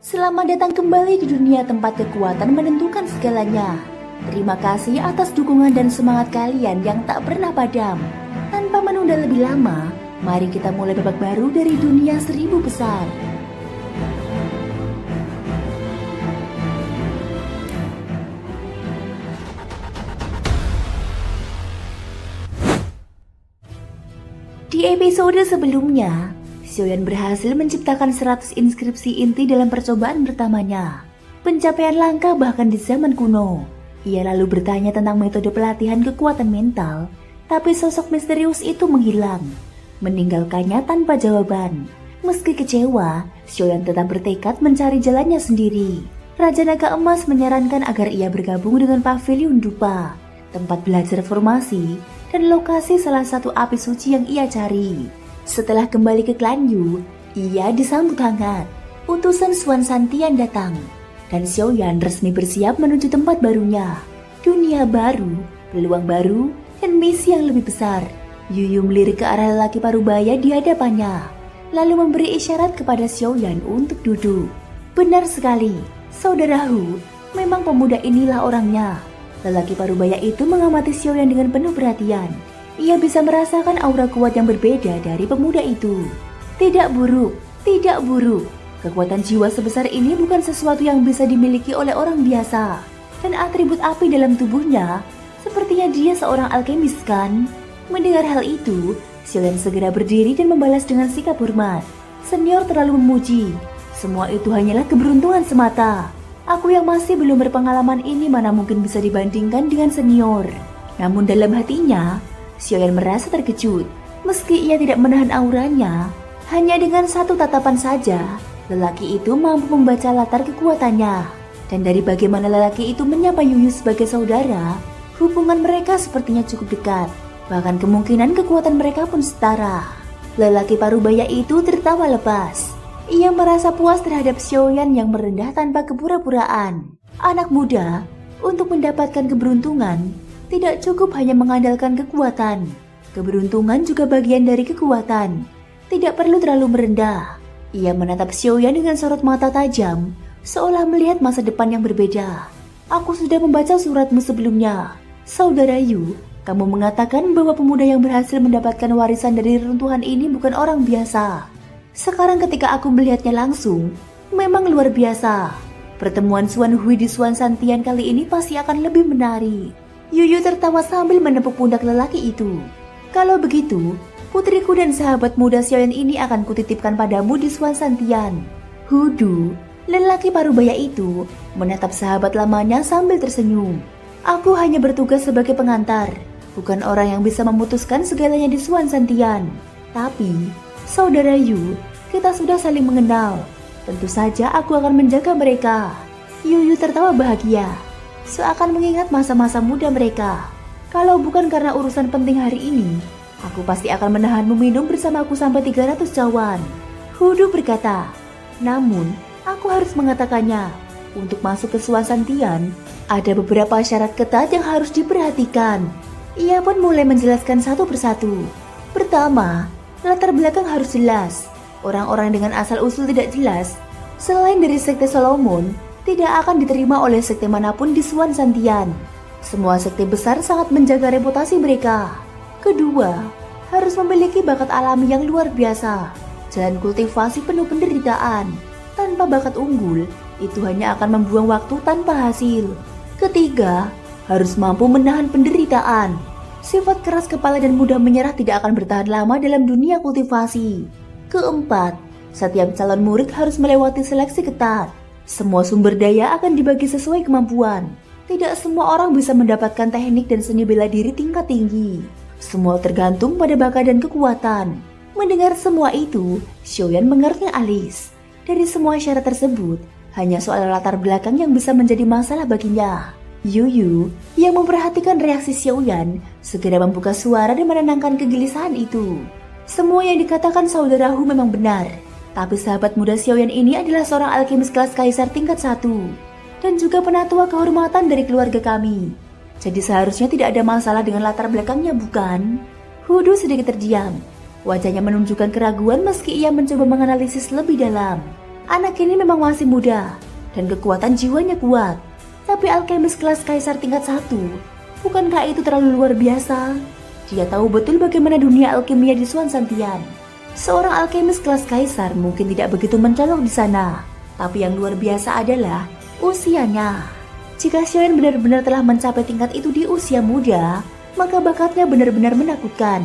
Selamat datang kembali di dunia tempat kekuatan menentukan segalanya. Terima kasih atas dukungan dan semangat kalian yang tak pernah padam. Tanpa menunda lebih lama, mari kita mulai babak baru dari dunia 1000 besar. Di episode sebelumnya, Xiaoyan berhasil menciptakan 100 inskripsi inti dalam percobaan pertamanya. Pencapaian langka bahkan di zaman kuno. Ia lalu bertanya tentang metode pelatihan kekuatan mental, tapi sosok misterius itu menghilang, meninggalkannya tanpa jawaban. Meski kecewa, Xiaoyan tetap bertekad mencari jalannya sendiri. Raja Naga Emas menyarankan agar ia bergabung dengan Pavilion Dupa, tempat belajar formasi dan lokasi salah satu api suci yang ia cari. Setelah kembali ke klan Yu, ia disambut hangat. Utusan Xuan Santian datang, dan Xiaoyan resmi bersiap menuju tempat barunya. Dunia baru, peluang baru, dan misi yang lebih besar. Yu melirik ke arah lelaki parubaya di hadapannya, lalu memberi isyarat kepada Xiaoyan untuk duduk. Benar sekali, saudara Hu, memang pemuda inilah orangnya. Lelaki parubaya itu mengamati Xiaoyan dengan penuh perhatian. Ia bisa merasakan aura kuat yang berbeda dari pemuda itu. Tidak buruk. Kekuatan jiwa sebesar ini bukan sesuatu yang bisa dimiliki oleh orang biasa. Dan atribut api dalam tubuhnya, sepertinya dia seorang alkemis kan? Mendengar hal itu, Xiaoyan segera berdiri dan membalas dengan sikap hormat. Senior terlalu memuji. Semua itu hanyalah keberuntungan semata. Aku yang masih belum berpengalaman ini mana mungkin bisa dibandingkan dengan senior. Namun dalam hatinya, Xiaoyan merasa terkejut. Meski ia tidak menahan auranya, hanya dengan satu tatapan saja, lelaki itu mampu membaca latar kekuatannya. Dan dari bagaimana lelaki itu menyapa Yu sebagai saudara, hubungan mereka sepertinya cukup dekat. Bahkan kemungkinan kekuatan mereka pun setara. Lelaki parubaya itu tertawa lepas. Ia merasa puas terhadap Xiaoyan yang merendah tanpa kepura-puraan. Anak muda, untuk mendapatkan keberuntungan, tidak cukup hanya mengandalkan kekuatan. Keberuntungan juga bagian dari kekuatan. Tidak perlu terlalu merendah. Ia menatap Xiaoyan dengan sorot mata tajam, seolah melihat masa depan yang berbeda. Aku sudah membaca suratmu sebelumnya. Saudara Yu, kamu mengatakan bahwa pemuda yang berhasil mendapatkan warisan dari reruntuhan ini bukan orang biasa. Sekarang ketika aku melihatnya langsung, memang luar biasa. Pertemuan Xuan Hui di Xuan Santian kali ini pasti akan lebih menarik. Yu tertawa sambil menepuk pundak lelaki itu. Kalau begitu, putriku dan sahabat muda Xiaoyan ini akan kutitipkan padamu di Xuan Santian. Hudu, lelaki parubaya itu, menatap sahabat lamanya sambil tersenyum. Aku hanya bertugas sebagai pengantar, bukan orang yang bisa memutuskan segalanya di Xuan Santian. Tapi, saudara Yu, kita sudah saling mengenal. Tentu saja aku akan menjaga mereka. Yu tertawa bahagia, seakan mengingat masa-masa muda mereka. Kalau bukan karena urusan penting hari ini, aku pasti akan menahanmu minum bersamaku sampai 300 cawan. Hudu berkata, namun aku harus mengatakannya. Untuk masuk ke Xuan Santian, ada beberapa syarat ketat yang harus diperhatikan. Ia pun mulai menjelaskan satu persatu. Pertama, latar belakang harus jelas. Orang-orang dengan asal-usul tidak jelas, selain dari sekte Solomon, tidak akan diterima oleh sekte manapun di Xuan Santian. Semua sekte besar sangat menjaga reputasi mereka. Kedua, harus memiliki bakat alami yang luar biasa. Jalan kultivasi penuh penderitaan. Tanpa bakat unggul, itu hanya akan membuang waktu tanpa hasil. Ketiga, harus mampu menahan penderitaan. Sifat keras kepala dan mudah menyerah tidak akan bertahan lama dalam dunia kultivasi. Keempat, setiap calon murid harus melewati seleksi ketat. Semua sumber daya akan dibagi sesuai kemampuan. Tidak semua orang bisa mendapatkan teknik dan seni bela diri tingkat tinggi. Semua tergantung pada bakat dan kekuatan. Mendengar semua itu, Xiaoyan mengerutnya alis. Dari semua syarat tersebut, hanya soal latar belakang yang bisa menjadi masalah baginya. Yu yang memperhatikan reaksi Xiaoyan segera membuka suara dan menenangkan kegelisahan itu. Semua yang dikatakan saudara Hu memang benar. Tapi sahabat muda Xiaoyan ini adalah seorang alkemis kelas kaisar tingkat 1 dan juga penatua kehormatan dari keluarga kami. Jadi seharusnya tidak ada masalah dengan latar belakangnya, bukan? Hudu sedikit terdiam. Wajahnya menunjukkan keraguan meski ia mencoba menganalisis lebih dalam. Anak ini memang masih muda dan kekuatan jiwanya kuat. Tapi alkemis kelas kaisar tingkat 1, bukankah itu terlalu luar biasa? Dia tahu betul bagaimana dunia alkimia di Swan Santian. Seorang alkemis kelas kaisar mungkin tidak begitu mencolok di sana. Tapi yang luar biasa adalah usianya. Jika Xiaoyan benar-benar telah mencapai tingkat itu di usia muda, maka bakatnya benar-benar menakutkan.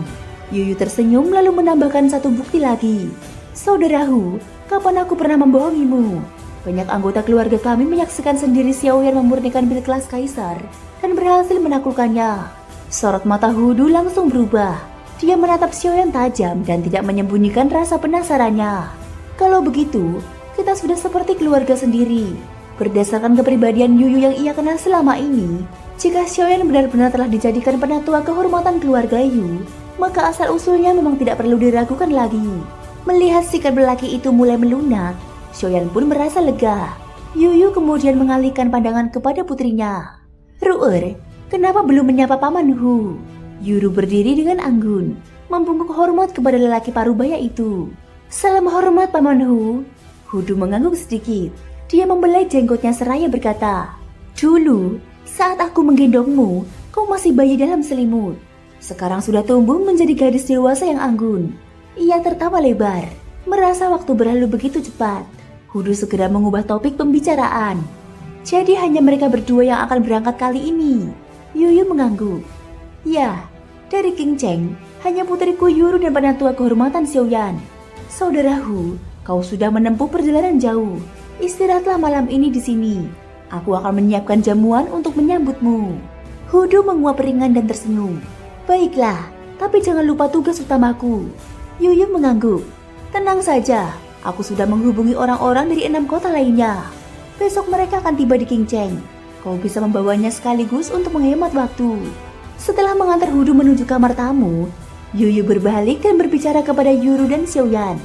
Yuyu tersenyum lalu menambahkan satu bukti lagi. Saudaraku, kapan aku pernah membohongimu? Banyak anggota keluarga kami menyaksikan sendiri Xiaoyan memurnikan pil kelas kaisar dan berhasil menaklukkannya. Sorot mata Hudu langsung berubah. Dia menatap Xiaoyan tajam dan tidak menyembunyikan rasa penasarannya. Kalau begitu, kita sudah seperti keluarga sendiri. Berdasarkan kepribadian Yuyu yang ia kenal selama ini, jika Xiaoyan benar-benar telah dijadikan penatua kehormatan keluarga Yu, maka asal-usulnya memang tidak perlu diragukan lagi. Melihat sikap lelaki itu mulai melunak, Xiaoyan pun merasa lega. Yuyu kemudian mengalihkan pandangan kepada putrinya. Ru'er, kenapa belum menyapa Paman Hu? Yuru berdiri dengan anggun, membungkuk hormat kepada lelaki parubaya itu. Salam hormat Paman Hu. Hudu mengangguk sedikit. Dia membelai jenggotnya seraya berkata, dulu saat aku menggendongmu, kau masih bayi dalam selimut. Sekarang sudah tumbuh menjadi gadis dewasa yang anggun. Ia tertawa lebar, merasa waktu berlalu begitu cepat. Hudu segera mengubah topik pembicaraan. Jadi hanya mereka berdua yang akan berangkat kali ini. Yuyu mengangguk. Ya, dari King Cheng, hanya putriku Yuru dan penatua kehormatan Xiaoyan. Saudaraku, kau sudah menempuh perjalanan jauh. Istirahatlah malam ini di sini. Aku akan menyiapkan jamuan untuk menyambutmu. Hudu menguap ringan dan tersenyum. Baiklah, tapi jangan lupa tugas utamaku. Yuyu mengangguk. Tenang saja, aku sudah menghubungi orang-orang dari 6 kota lainnya. Besok mereka akan tiba di King Cheng. Kau bisa membawanya sekaligus untuk menghemat waktu. Setelah mengantar Hudu menuju kamar tamu, Yuyu berbalik dan berbicara kepada Yuru dan Xiaoyan.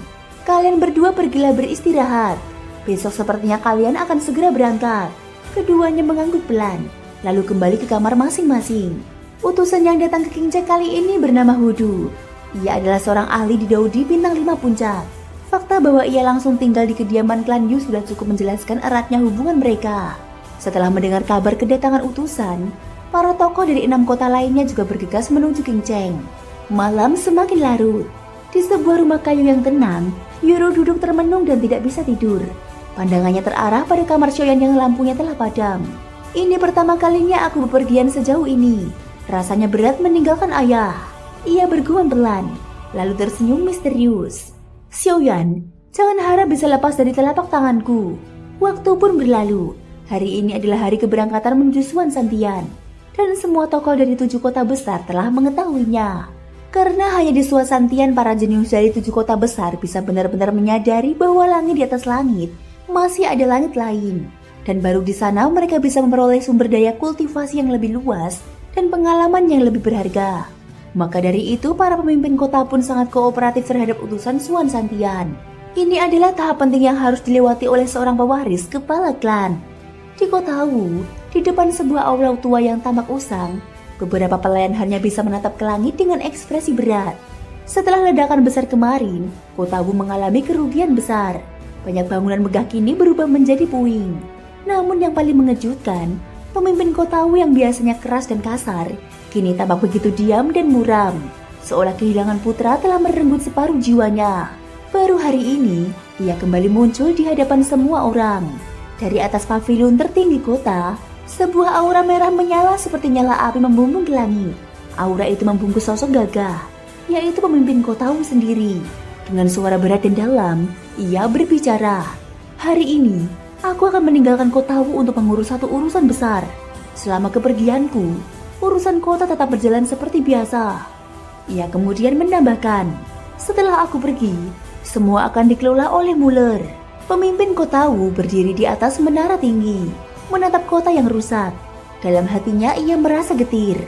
Kalian berdua pergilah beristirahat. Besok sepertinya kalian akan segera berangkat. Keduanya mengangguk pelan, lalu kembali ke kamar masing-masing. Utusan yang datang ke King Cheng kali ini bernama Hudu. Ia adalah seorang ahli di Daudi bintang 5 puncak. Fakta bahwa ia langsung tinggal di kediaman klan Yu sudah cukup menjelaskan eratnya hubungan mereka. Setelah mendengar kabar kedatangan utusan, para tokoh dari 6 kota lainnya juga bergegas menuju King Cheng. Malam semakin larut. Di sebuah rumah kayu yang tenang, Yuru duduk termenung dan tidak bisa tidur. Pandangannya terarah pada kamar Xiaoyan yang lampunya telah padam. Ini pertama kalinya aku bepergian sejauh ini. Rasanya berat meninggalkan ayah. Ia bergumam pelan, lalu tersenyum misterius. Xiaoyan, jangan harap bisa lepas dari telapak tanganku. Waktu pun berlalu. Hari ini adalah hari keberangkatan menuju Swan Santian. Dan semua tokoh dari 7 kota besar telah mengetahuinya. Karena hanya di Swan Santian para jenius dari 7 kota besar bisa benar-benar menyadari bahwa langit di atas langit masih ada langit lain. Dan baru di sana mereka bisa memperoleh sumber daya kultivasi yang lebih luas dan pengalaman yang lebih berharga. Maka dari itu para pemimpin kota pun sangat kooperatif terhadap utusan Swan Santian. Ini adalah tahap penting yang harus dilewati oleh seorang pewaris kepala klan. Di kota Wu, di depan sebuah aula tua yang tampak usang, beberapa pelayan hanya bisa menatap ke langit dengan ekspresi berat. Setelah ledakan besar kemarin, kota Wu mengalami kerugian besar. Banyak bangunan megah kini berubah menjadi puing. Namun yang paling mengejutkan, pemimpin kota Wu yang biasanya keras dan kasar, kini tampak begitu diam dan muram, seolah kehilangan putra telah merenggut separuh jiwanya. Baru hari ini, ia kembali muncul di hadapan semua orang. Dari atas pavilion tertinggi kota, sebuah aura merah menyala seperti nyala api membumbung ke langit. Aura itu membungkus sosok gagah, yaitu pemimpin kota Wu sendiri. Dengan suara berat dan dalam, ia berbicara. Hari ini, aku akan meninggalkan kota Wu untuk mengurus satu urusan besar. Selama kepergianku, urusan kota tetap berjalan seperti biasa. Ia kemudian menambahkan, setelah aku pergi, semua akan dikelola oleh Muller. Pemimpin kota Wu berdiri di atas menara tinggi, menatap kota yang rusak. Dalam hatinya ia merasa getir.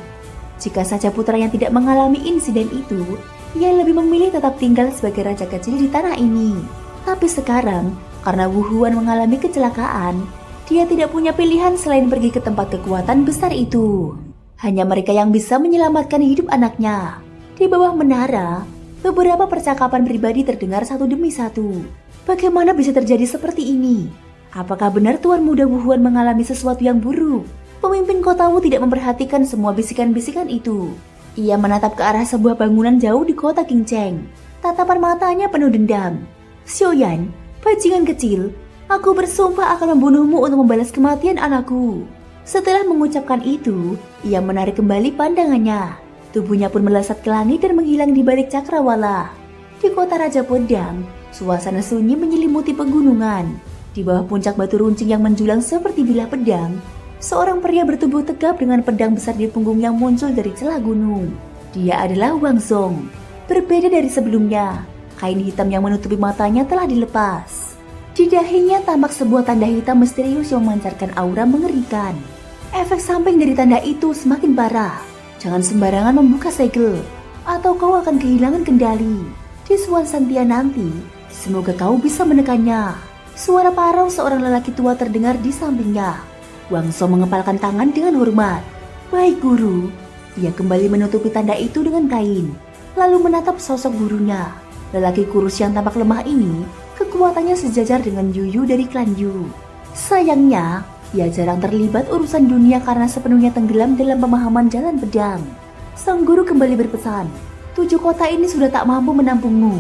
Jika saja putranya tidak mengalami insiden itu, ia lebih memilih tetap tinggal sebagai raja kecil di tanah ini. Tapi sekarang, karena Wu Huan mengalami kecelakaan, dia tidak punya pilihan selain pergi ke tempat kekuatan besar itu. Hanya mereka yang bisa menyelamatkan hidup anaknya. Di bawah menara, beberapa percakapan pribadi terdengar satu demi satu. Bagaimana bisa terjadi seperti ini? Apakah benar Tuan Muda Wuhuan mengalami sesuatu yang buruk? Pemimpin kota Wu tidak memperhatikan semua bisikan-bisikan itu. Ia menatap ke arah sebuah bangunan jauh di kota Qingcheng. Tatapan matanya penuh dendam. Xiaoyan, bajingan kecil, aku bersumpah akan membunuhmu untuk membalas kematian anakku. Setelah mengucapkan itu, ia menarik kembali pandangannya. Tubuhnya pun melesat ke langit dan menghilang di balik cakrawala. Di kota Raja Pedang, suasana sunyi menyelimuti pegunungan. Di bawah puncak batu runcing yang menjulang seperti bilah pedang, seorang pria bertubuh tegap dengan pedang besar di punggung yang muncul dari celah gunung. Dia adalah Wang Song. Berbeda dari sebelumnya, kain hitam yang menutupi matanya telah dilepas. Di dahinya tampak sebuah tanda hitam misterius yang memancarkan aura mengerikan. Efek samping dari tanda itu semakin parah. Jangan sembarangan membuka segel, atau kau akan kehilangan kendali. Di Suan Santian nanti, semoga kau bisa menekannya. Suara parau seorang lelaki tua terdengar di sampingnya. Wang Song mengepalkan tangan dengan hormat. Baik guru. Ia kembali menutupi tanda itu dengan kain, lalu menatap sosok gurunya. Lelaki kurus yang tampak lemah ini, kekuatannya sejajar dengan Yuyu dari klan Yu. Sayangnya, ia jarang terlibat urusan dunia karena sepenuhnya tenggelam dalam pemahaman jalan pedang. Sang guru kembali berpesan, 7 kota ini sudah tak mampu menampungmu.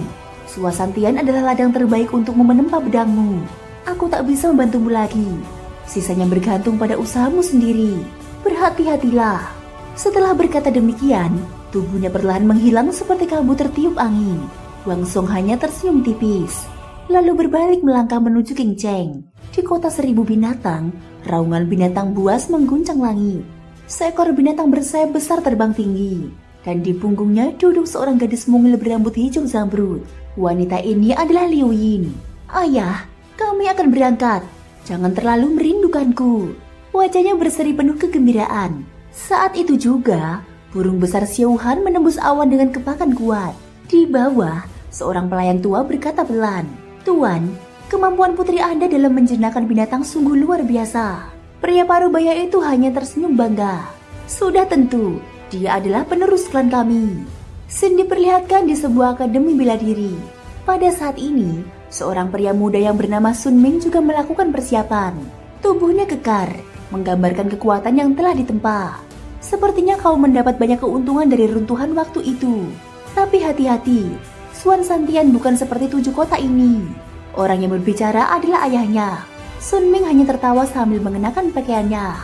Suasantian adalah ladang terbaik untukmu menempa pedangmu. Aku tak bisa membantumu lagi. Sisanya bergantung pada usahamu sendiri. Berhati-hatilah. Setelah berkata demikian, tubuhnya perlahan menghilang seperti kabut tertiup angin. Wang Song hanya tersenyum tipis, lalu berbalik melangkah menuju Qingcheng. Di kota 1000 binatang, raungan binatang buas mengguncang langit. Seekor binatang bersayap besar terbang tinggi, dan di punggungnya duduk seorang gadis mungil berambut hijau zamrud. Wanita ini adalah Liu Yin. Ayah, kami akan berangkat. Jangan terlalu merindukanku. Wajahnya berseri penuh kegembiraan. Saat itu juga, burung besar Xiaohan menembus awan dengan kepakan kuat. Di bawah, seorang pelayan tua berkata pelan, Tuan, kemampuan putri Anda dalam menjinakkan binatang sungguh luar biasa. Pria parubaya itu hanya tersenyum bangga. Sudah tentu, dia adalah penerus klan kami. Sin diperlihatkan di sebuah akademi bela diri. Pada saat ini, seorang pria muda yang bernama Sun Ming juga melakukan persiapan. Tubuhnya kekar, menggambarkan kekuatan yang telah ditempa. Sepertinya kau mendapat banyak keuntungan dari runtuhan waktu itu. Tapi hati-hati, Suan Santian bukan seperti 7 kota ini. Orang yang berbicara adalah ayahnya. Sun Ming hanya tertawa sambil mengenakan pakaiannya.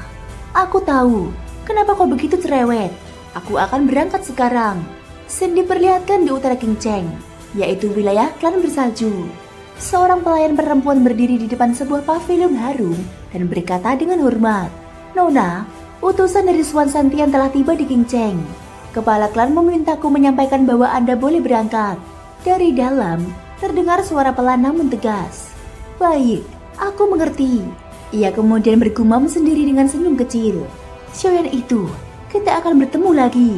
Aku tahu, kenapa kau begitu cerewet. Aku akan berangkat sekarang. Sin diperlihatkan di utara Qingcheng, yaitu wilayah klan bersalju. Seorang pelayan perempuan berdiri di depan sebuah pavilion harum dan berkata dengan hormat, Nona, utusan dari Suan Santian telah tiba di Qingcheng. Kepala klan memintaku menyampaikan bahwa Anda boleh berangkat. Dari dalam, terdengar suara pelan namun tegas. Baik, aku mengerti. Ia kemudian bergumam sendiri dengan senyum kecil. Xiaoyan itu, kita akan bertemu lagi.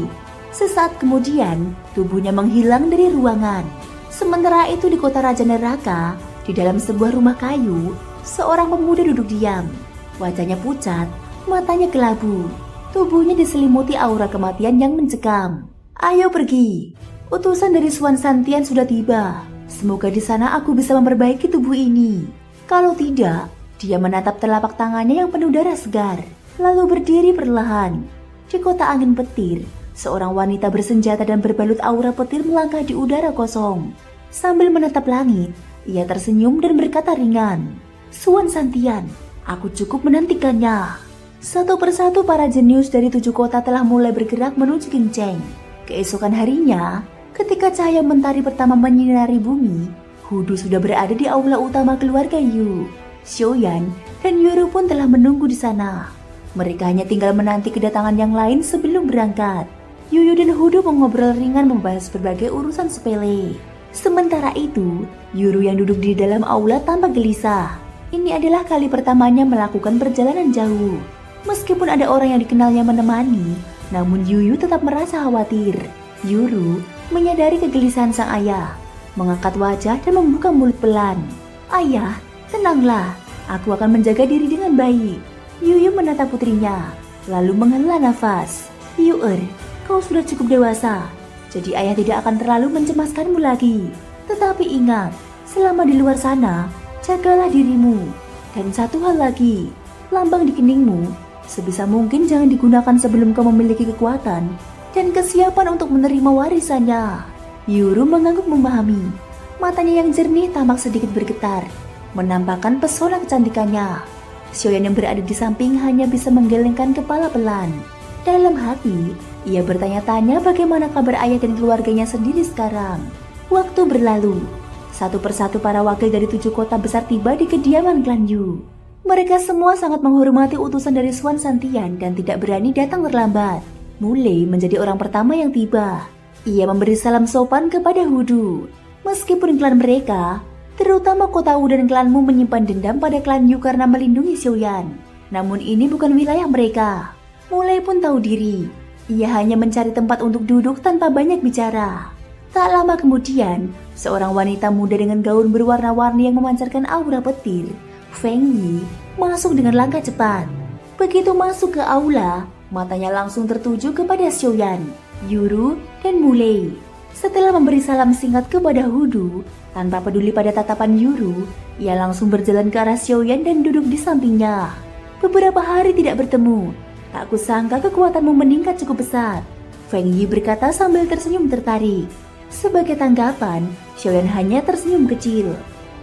Sesaat kemudian, tubuhnya menghilang dari ruangan. Sementara itu di kota Raja Neraka, di dalam sebuah rumah kayu, seorang pemuda duduk diam. Wajahnya pucat, matanya kelabu. Tubuhnya diselimuti aura kematian yang mencekam. Ayo pergi. Utusan dari Suan Santian sudah tiba. Semoga di sana aku bisa memperbaiki tubuh ini. Kalau tidak, dia menatap telapak tangannya yang penuh darah segar, lalu berdiri perlahan. Di kota angin petir, seorang wanita bersenjata dan berbalut aura petir melangkah di udara kosong. Sambil menatap langit, ia tersenyum dan berkata ringan, Suan Santian, aku cukup menantikannya. Satu persatu para jenius dari 7 kota telah mulai bergerak menuju Qingcheng. Keesokan harinya, ketika cahaya mentari pertama menyinari bumi, Hudu sudah berada di aula utama keluarga Yu. Xiaoyan dan Yuru pun telah menunggu di sana. Mereka hanya tinggal menanti kedatangan yang lain sebelum berangkat. Yuyu dan Hudu mengobrol ringan membahas berbagai urusan sepele. Sementara itu, Yuru yang duduk di dalam aula tampak gelisah. Ini adalah kali pertamanya melakukan perjalanan jauh. Meskipun ada orang yang dikenalnya menemani, namun Yuyu tetap merasa khawatir. Yuru menyadari kegelisahan sang ayah, mengangkat wajah dan membuka mulut pelan. Ayah, tenanglah, aku akan menjaga diri dengan baik. Yuyu menatap putrinya, lalu menghela nafas. Yuer, kau sudah cukup dewasa, jadi ayah tidak akan terlalu mencemaskanmu lagi. Tetapi ingat, Selama di luar sana, jagalah dirimu. Dan satu hal lagi, lambang di keningmu sebisa mungkin jangan digunakan sebelum kau memiliki kekuatan dan kesiapan untuk menerima warisannya. Yuru mengangguk memahami. Matanya yang jernih tampak sedikit bergetar, menampakkan pesona kecantikannya. Xiaoyan yang berada di samping hanya bisa menggelengkan kepala pelan. Dalam hati, ia bertanya-tanya bagaimana kabar ayah dan keluarganya sendiri sekarang. Waktu berlalu, satu persatu para wakil dari 7 kota besar tiba di kediaman klan Yu. Mereka semua sangat menghormati utusan dari Swan Santian dan tidak berani datang terlambat. Mulai menjadi orang pertama yang tiba. Ia memberi salam sopan kepada Hudu. Meskipun klan mereka, terutama kota Wu dan klanmu menyimpan dendam pada klan Yu karena melindungi Xiaoyan, namun ini bukan wilayah mereka. Mulai pun tahu diri, ia hanya mencari tempat untuk duduk tanpa banyak bicara. Tak lama kemudian, seorang wanita muda dengan gaun berwarna-warni yang memancarkan aura petir, Feng Yi, masuk dengan langkah cepat. Begitu masuk ke aula, matanya langsung tertuju kepada Xiaoyan, Yuru, dan Mulei. Setelah memberi salam singkat kepada Hudu, tanpa peduli pada tatapan Yuru, ia langsung berjalan ke arah Xiaoyan dan duduk di sampingnya. Beberapa hari tidak bertemu, tak kusangka kekuatanmu meningkat cukup besar, Feng Yi berkata sambil tersenyum tertarik. Sebagai tanggapan, Xiaoyan hanya tersenyum kecil.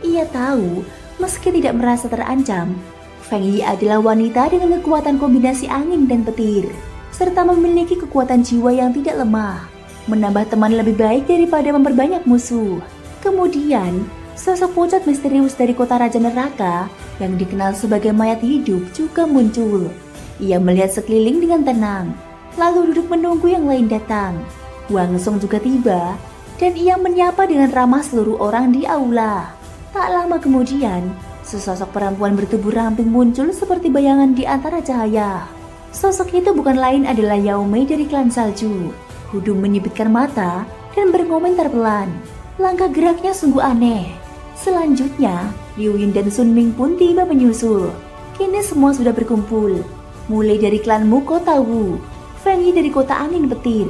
Ia tahu, meski tidak merasa terancam, Feng Yi adalah wanita dengan kekuatan kombinasi angin dan petir, serta memiliki kekuatan jiwa yang tidak lemah, menambah teman lebih baik daripada memperbanyak musuh. Kemudian, sosok pucat misterius dari kota Raja Neraka yang dikenal sebagai mayat hidup juga muncul. Ia melihat sekeliling dengan tenang, lalu duduk menunggu yang lain datang. Wang Song juga tiba, dan ia menyapa dengan ramah seluruh orang di aula. Tak lama kemudian, sesosok perempuan bertubuh ramping muncul seperti bayangan di antara cahaya. Sosok itu bukan lain adalah Yao Mei dari klan Salju. Hudu menyipitkan mata dan berkomentar pelan. Langkah geraknya sungguh aneh. Selanjutnya, Liu Yin dan Sun Ming pun tiba menyusul. Kini semua sudah berkumpul. Mulai dari klanmu kota Wu, Feng Yi dari kota angin petir,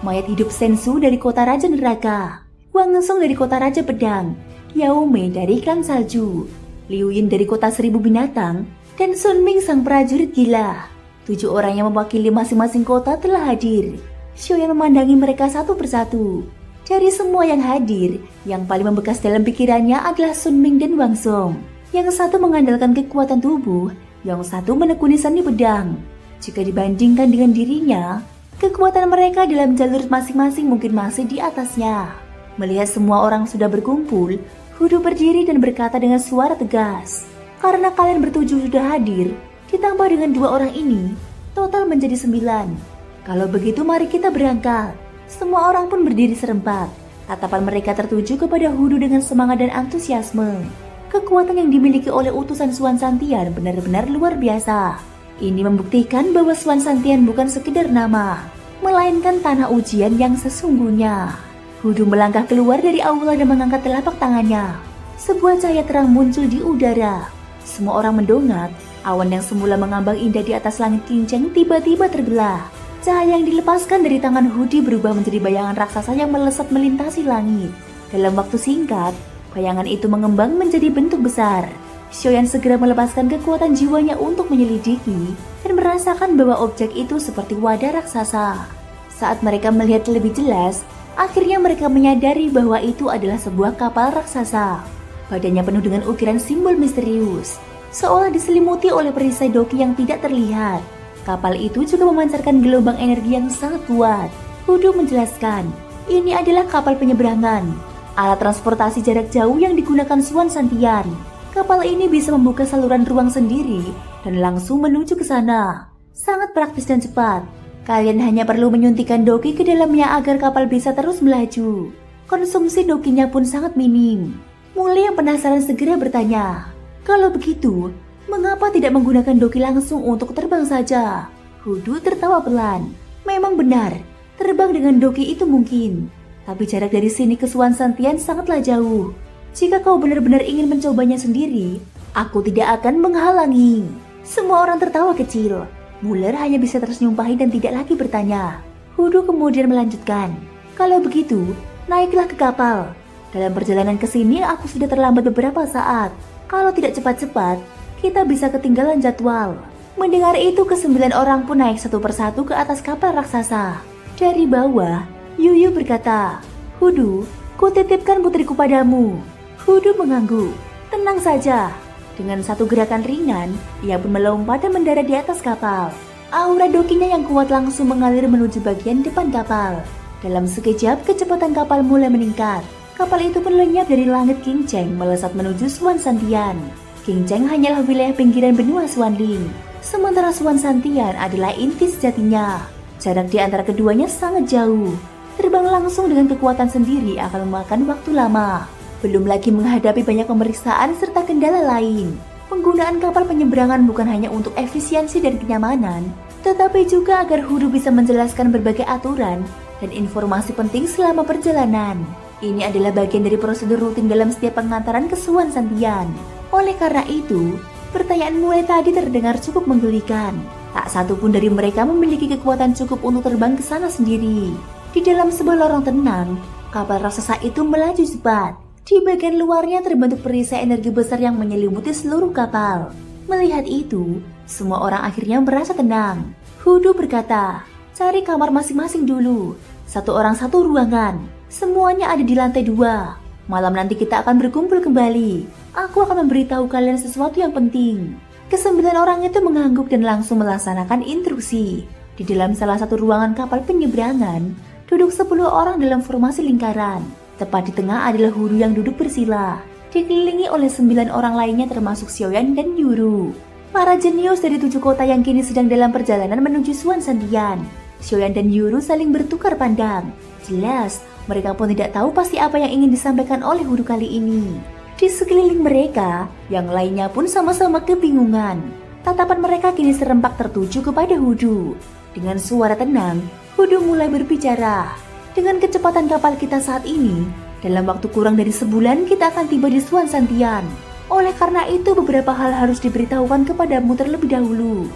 mayat hidup Sensu dari kota Raja Neraka, Wang Song dari kota Raja Pedang, Yao Mei dari klan Salju, Liu Yin dari kota Seribu Binatang, dan Sun Ming sang prajurit gila. 7 orang yang mewakili masing-masing kota telah hadir. Xiaoyan memandangi mereka satu persatu. Dari semua yang hadir, yang paling membekas dalam pikirannya adalah Sun Ming dan Wang Song. Yang satu mengandalkan kekuatan tubuh, yang satu menekuni seni pedang. Jika dibandingkan dengan dirinya, kekuatan mereka dalam jalur masing-masing mungkin masih di atasnya. Melihat semua orang sudah berkumpul, Hudu berdiri dan berkata dengan suara tegas, "Karena kalian bertujuh sudah hadir, ditambah dengan 2 orang ini, total menjadi 9. Kalau begitu mari kita berangkat." Semua orang pun berdiri serempak. Tatapan mereka tertuju kepada Hudu dengan semangat dan antusiasme. Kekuatan yang dimiliki oleh utusan Swan Santian benar-benar luar biasa. Ini membuktikan bahwa Swan Santian bukan sekedar nama, melainkan tanah ujian yang sesungguhnya. Hudu melangkah keluar dari aula dan mengangkat telapak tangannya. Sebuah cahaya terang muncul di udara. Semua orang mendongak. Awan yang semula mengambang indah di atas langit kincang tiba-tiba terbelah. Cahaya yang dilepaskan dari tangan Hudu berubah menjadi bayangan raksasa yang melesat melintasi langit. Dalam waktu singkat, bayangan itu mengembang menjadi bentuk besar. Xiaoyan segera melepaskan kekuatan jiwanya untuk menyelidiki dan merasakan bahwa objek itu seperti wadah raksasa. Saat mereka melihat lebih jelas, akhirnya mereka menyadari bahwa itu adalah sebuah kapal raksasa. Badannya penuh dengan ukiran simbol misterius, seolah diselimuti oleh perisai doki yang tidak terlihat. Kapal itu juga memancarkan gelombang energi yang sangat kuat. Hudu menjelaskan, ini adalah kapal penyeberangan, alat transportasi jarak jauh yang digunakan Swan Santian. Kapal ini bisa membuka saluran ruang sendiri dan langsung menuju ke sana. Sangat praktis dan cepat. Kalian hanya perlu menyuntikkan doki ke dalamnya agar kapal bisa terus melaju. Konsumsi dokinya pun sangat minim. Mulai yang penasaran segera bertanya, kalau begitu, mengapa tidak menggunakan doki langsung untuk terbang saja? Hudu tertawa pelan. Memang benar, terbang dengan doki itu mungkin. Tapi jarak dari sini ke Swan Santian sangatlah jauh. Jika kau benar-benar ingin mencobanya sendiri, aku tidak akan menghalangi. Semua orang tertawa kecil. Muller hanya bisa tersenyum pahit dan tidak lagi bertanya. Hudu kemudian melanjutkan, kalau begitu, naiklah ke kapal. Dalam perjalanan ke sini aku sudah terlambat beberapa saat. Kalau tidak cepat-cepat, kita bisa ketinggalan jadwal. Mendengar itu, ke-9 orang pun naik satu persatu ke atas kapal raksasa. Dari bawah, Yuyu berkata, "Hudu, kutitipkan putriku padamu." Hudu mengangguk. "Tenang saja." Dengan satu gerakan ringan, ia pun melompat dan mendarat di atas kapal. Aura dokinya yang kuat langsung mengalir menuju bagian depan kapal. Dalam sekejap, kecepatan kapal mulai meningkat. Kapal itu pun lenyap dari langit King Cheng melesat menuju Swan Santian. King Cheng hanyalah wilayah pinggiran benua Swanling, sementara Swan Santian adalah inti sejatinya. Jarak di antara keduanya sangat jauh. Terbang langsung dengan kekuatan sendiri akan memakan waktu lama. Belum lagi menghadapi banyak pemeriksaan serta kendala lain. Penggunaan kapal penyeberangan bukan hanya untuk efisiensi dan kenyamanan, tetapi juga agar Hudu bisa menjelaskan berbagai aturan dan informasi penting selama perjalanan. Ini adalah bagian dari prosedur rutin dalam setiap pengantaran ke Swan Santian. Oleh karena itu, pertanyaan mulai tadi terdengar cukup menggelikan. Tak satu pun dari mereka memiliki kekuatan cukup untuk terbang ke sana sendiri. Di dalam sebuah lorong tenang, kapal raksasa itu melaju cepat. Di bagian luarnya terbentuk perisai energi besar yang menyelimuti seluruh kapal. Melihat itu, semua orang akhirnya merasa tenang. Hudu berkata, "Cari kamar masing-masing dulu. Satu orang satu ruangan. Semuanya ada di lantai 2. Malam nanti kita akan berkumpul kembali. Aku akan memberitahu kalian sesuatu yang penting." Ke-9 orang itu mengangguk dan langsung melaksanakan instruksi. Di dalam salah satu ruangan kapal penyeberangan, duduk 10 orang dalam formasi lingkaran. Tepat di tengah adalah Hudu yang duduk bersila, dikelilingi oleh 9 orang lainnya termasuk Xiaoyan dan Yuru. Para jenius dari 7 kota yang kini sedang dalam perjalanan menuju Swan Santian. Xiaoyan dan Yuru saling bertukar pandang. Jelas, mereka pun tidak tahu pasti apa yang ingin disampaikan oleh Hudu kali ini. Di sekeliling mereka, yang lainnya pun sama-sama kebingungan. Tatapan mereka kini serempak tertuju kepada Hudu. Dengan suara tenang, Hudu mulai berbicara. "Dengan kecepatan kapal kita saat ini, dalam waktu kurang dari sebulan kita akan tiba di Swan Santian. Oleh karena itu beberapa hal harus diberitahukan kepadamu terlebih dahulu,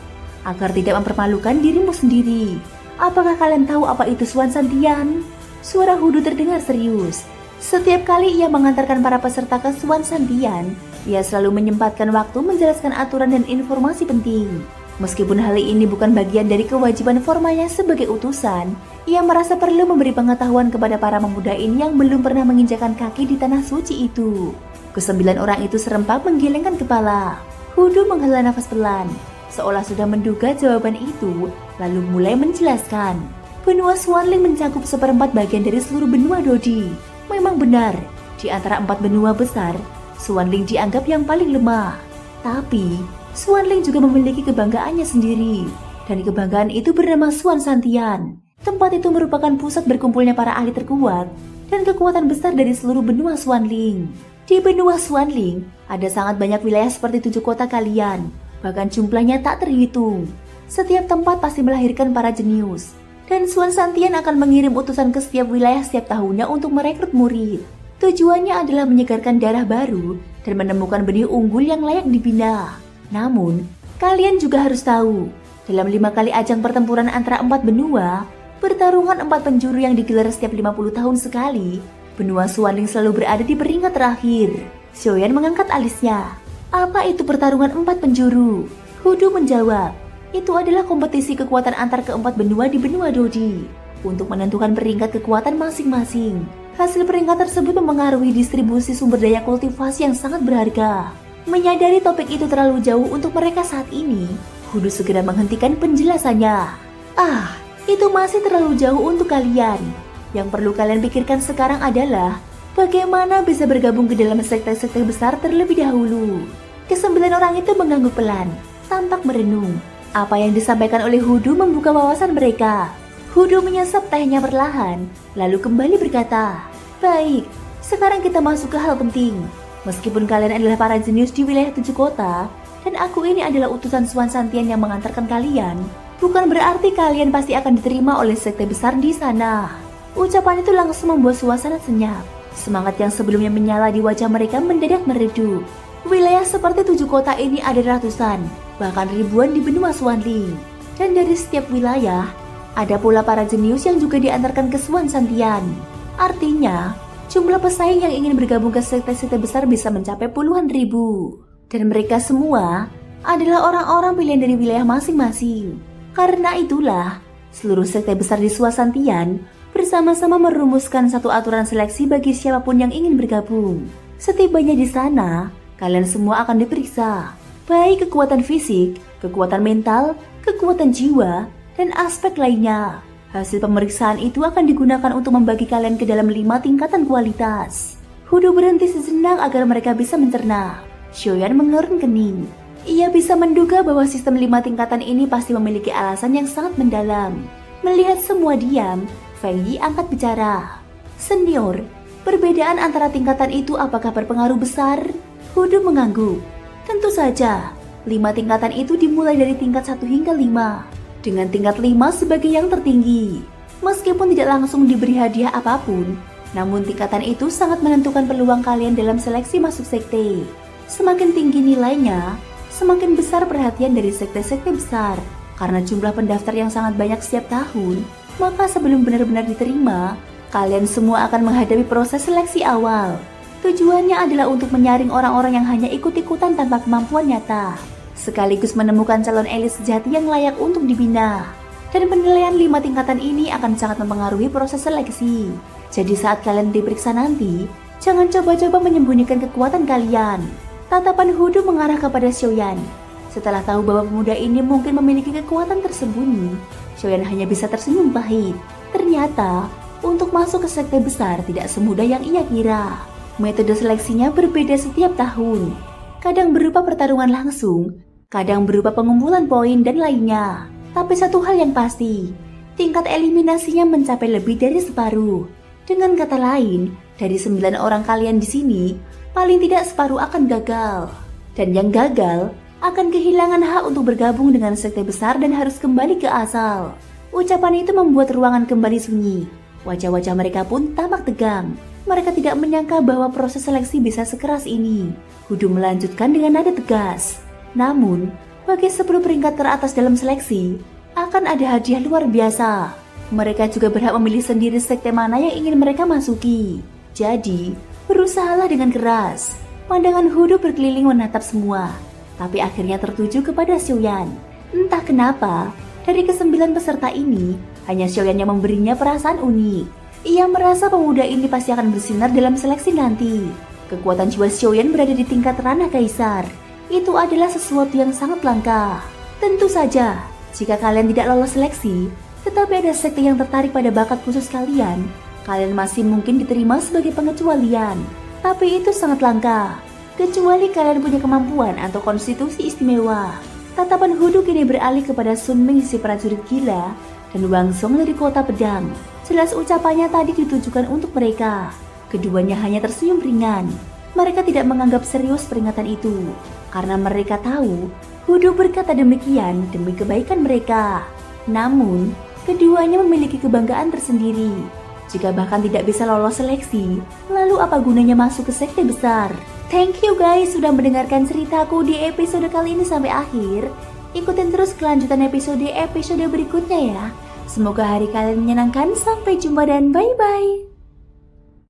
agar tidak mempermalukan dirimu sendiri. Apakah kalian tahu apa itu Swan Santian?" Suara Hudu terdengar serius. Setiap kali ia mengantarkan para peserta ke Swan Santian, ia selalu menyempatkan waktu menjelaskan aturan dan informasi penting. Meskipun hal ini bukan bagian dari kewajiban formalnya sebagai utusan, ia merasa perlu memberi pengetahuan kepada para pemuda ini yang belum pernah menginjakan kaki di tanah suci itu. Ke-9 orang itu serempak menggelengkan kepala. Hudu menghela nafas pelan, seolah sudah menduga jawaban itu, lalu mulai menjelaskan. Benua Swanling mencakup seperempat bagian dari seluruh benua Dodi. Memang benar, di antara 4 benua besar, Swanling dianggap yang paling lemah. Tapi Swanling juga memiliki kebanggaannya sendiri, dan kebanggaan itu bernama Swan Santian. Tempat itu merupakan pusat berkumpulnya para ahli terkuat dan kekuatan besar dari seluruh benua Swanling. Di benua Swanling, ada sangat banyak wilayah seperti 7 kota kalian, bahkan jumlahnya tak terhitung. Setiap tempat pasti melahirkan para jenius, dan Swan Santian akan mengirim utusan ke setiap wilayah setiap tahunnya untuk merekrut murid. Tujuannya adalah menyegarkan darah baru dan menemukan benih unggul yang layak dibina. Namun, kalian juga harus tahu, dalam 5 kali ajang pertempuran antara 4 benua, pertarungan 4 penjuru yang digelar setiap 50 tahun sekali, benua Swanling selalu berada di peringkat terakhir. Xiaoyan mengangkat alisnya. "Apa itu pertarungan 4 penjuru?" Hudu menjawab, "Itu adalah kompetisi kekuatan antar keempat benua di benua Dodi, untuk menentukan peringkat kekuatan masing-masing. Hasil peringkat tersebut memengaruhi distribusi sumber daya kultivasi yang sangat berharga." Menyadari topik itu terlalu jauh untuk mereka saat ini, Hudu segera menghentikan penjelasannya. Itu masih terlalu jauh untuk kalian. Yang perlu kalian pikirkan sekarang adalah bagaimana bisa bergabung ke dalam sekte-sekte besar terlebih dahulu." Ke-9 orang itu mengangguk pelan, tampak merenung. Apa yang disampaikan oleh Hudu membuka wawasan mereka. Hudu menyesap tehnya perlahan, lalu kembali berkata, "Baik, sekarang kita masuk ke hal penting. Meskipun kalian adalah para jenius di wilayah 7 kota, dan aku ini adalah utusan Swan Santian yang mengantarkan kalian, bukan berarti kalian pasti akan diterima oleh sekte besar di sana." Ucapan itu langsung membuat suasana senyap. Semangat yang sebelumnya menyala di wajah mereka mendadak meredup. Wilayah seperti 7 kota ini ada ratusan, bahkan ribuan di benua Swanling. Dan dari setiap wilayah, ada pula para jenius yang juga diantarkan ke Swan Santian. Artinya, Jumlah pesaing yang ingin bergabung ke sekte-sekte besar bisa mencapai puluhan ribu. Dan mereka semua adalah orang-orang pilihan dari wilayah masing-masing. Karena itulah, seluruh sekte besar di Swasantian bersama-sama merumuskan satu aturan seleksi bagi siapapun yang ingin bergabung. Setibanya di sana, kalian semua akan diperiksa. Baik kekuatan fisik, kekuatan mental, kekuatan jiwa, dan aspek lainnya. Hasil pemeriksaan itu akan digunakan untuk membagi kalian ke dalam 5 tingkatan kualitas. Hudu berhenti sejenak agar mereka bisa mencerna. Xiaoyan mengerun kening. Ia bisa menduga bahwa sistem 5 tingkatan ini pasti memiliki alasan yang sangat mendalam. Melihat semua diam, Feng Yi angkat bicara. Senior, perbedaan antara tingkatan itu apakah berpengaruh besar? Hudu mengangguk. Tentu saja, 5 tingkatan itu dimulai dari tingkat 1 hingga 5. Dengan tingkat 5 sebagai yang tertinggi. Meskipun tidak langsung diberi hadiah apapun, namun tingkatan itu sangat menentukan peluang kalian dalam seleksi masuk sekte. Semakin tinggi nilainya, semakin besar perhatian dari sekte-sekte besar. Karena jumlah pendaftar yang sangat banyak setiap tahun, maka sebelum benar-benar diterima, kalian semua akan menghadapi proses seleksi awal. Tujuannya adalah untuk menyaring orang-orang yang hanya ikut-ikutan tanpa kemampuan nyata, sekaligus menemukan calon elit sejati yang layak untuk dibina. Dan penilaian 5 tingkatan ini akan sangat mempengaruhi proses seleksi. Jadi saat kalian diperiksa nanti, jangan coba-coba menyembunyikan kekuatan kalian. Tatapan Hudu mengarah kepada Xiaoyan. Setelah tahu bahwa pemuda ini mungkin memiliki kekuatan tersembunyi, Xiaoyan hanya bisa tersenyum pahit. Ternyata, untuk masuk ke sekte besar tidak semudah yang ia kira. Metode seleksinya berbeda setiap tahun. Kadang berupa pertarungan langsung, kadang berupa pengumpulan poin dan lainnya. Tapi satu hal yang pasti, tingkat eliminasinya mencapai lebih dari separuh. Dengan kata lain, dari 9 orang kalian di sini, paling tidak separuh akan gagal. Dan yang gagal akan kehilangan hak untuk bergabung dengan sekte besar dan harus kembali ke asal. Ucapan itu membuat ruangan kembali sunyi. Wajah-wajah mereka pun tampak tegang. Mereka tidak menyangka bahwa proses seleksi bisa sekeras ini. Hudu melanjutkan dengan nada tegas. Namun, bagi 10 peringkat teratas dalam seleksi, akan ada hadiah luar biasa. Mereka juga berhak memilih sendiri sekte mana yang ingin mereka masuki. Jadi, berusahalah dengan keras. Pandangan Hudu berkeliling menatap semua, tapi akhirnya tertuju kepada Xiaoyan. Entah kenapa, dari ke-9 peserta ini, hanya Xiaoyan yang memberinya perasaan unik. Ia merasa pemuda ini pasti akan bersinar dalam seleksi nanti. Kekuatan jiwa Xiaoyan berada di tingkat ranah kaisar. Itu adalah sesuatu yang sangat langka. Tentu saja, jika kalian tidak lolos seleksi, tetapi ada sekte yang tertarik pada bakat khusus kalian, kalian masih mungkin diterima sebagai pengecualian. Tapi itu sangat langka, kecuali kalian punya kemampuan atau konstitusi istimewa. Tatapan Hudu kini beralih kepada Sun Ming si prajurit gila dan Wang Song dari kota pedang. Jelas ucapannya tadi ditujukan untuk mereka. Keduanya hanya tersenyum ringan. Mereka tidak menganggap serius peringatan itu, karena mereka tahu Hudu berkata demikian demi kebaikan mereka. Namun, keduanya memiliki kebanggaan tersendiri. Jika bahkan tidak bisa lolos seleksi, lalu apa gunanya masuk ke sekte besar? Thank you guys sudah mendengarkan ceritaku di episode kali ini sampai akhir. Ikutin terus kelanjutan episode berikutnya ya. Semoga hari kalian menyenangkan. Sampai jumpa dan bye-bye.